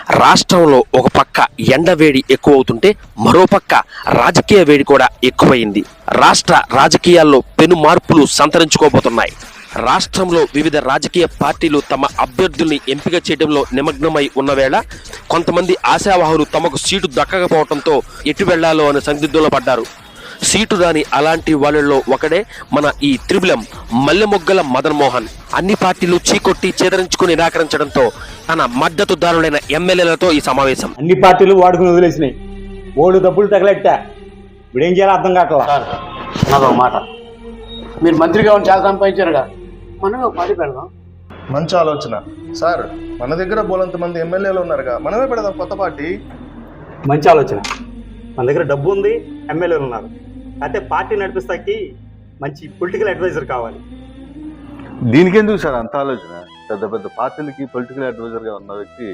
రాష్ట్రంలో ఒక పక్క ఎండ వేడి ఎక్కువవుతుంటే మరోపక్క రాజకీయ వేడి కూడా ఎక్కువైంది. రాష్ట్ర రాజకీయాల్లో పెను మార్పులు సంతరించుకోబోతున్నాయి. రాష్ట్రంలో వివిధ రాజకీయ పార్టీలు తమ అభ్యర్థుల్ని ఎంపిక చేయడంలో నిమగ్నమై ఉన్న వేళ కొంతమంది ఆశావాహులు తమకు సీటు దక్కకపోవడంతో ఎటు వెళ్లాలో అనే సందిగ్ధంలో పడ్డారు. సీటు రాని అలాంటి వాళ్ళల్లో ఒకడే మన ఈ త్రిబులం మల్లెమొగ్గల మదన్ మోహన్. అన్ని పార్టీలు చీకొట్టి చేదరించుకుని నిరాకరించడంతో తన మద్దతుదారులైన ఎమ్మెల్యేలతో ఈ సమావేశం. అన్ని పార్టీలు వాడుకుని వదిలేసినాయి. ఓడు డబ్బులు తగలెట్టా ఇప్పుడేం చేయాలో అర్థం కావట్లా. నాదో మాట, మీరు మంత్రిగా ఉండి చాలా సంపాదించారుగా, మనమే ఒక పార్టీ పెడదాం. మంచి ఆలోచన సార్. మన దగ్గర బోలంత మంది ఎమ్మెల్యేలు ఉన్నారుగా, మనమే పెడదాం కొత్త పార్టీ. మంచి ఆలోచన. మన దగ్గర డబ్బు ఉంది, ఎమ్మెల్యేలు ఉన్నారు. అయితే పార్టీ నడిపిస్తాకి మంచి పొలిటికల్ అడ్వైజర్ కావాలి. దీనికెందుకు సార్ అంత ఆలోచన? పెద్ద పెద్ద పార్టీలకి పొలిటికల్ అడ్వైజర్గా ఉన్న వ్యక్తి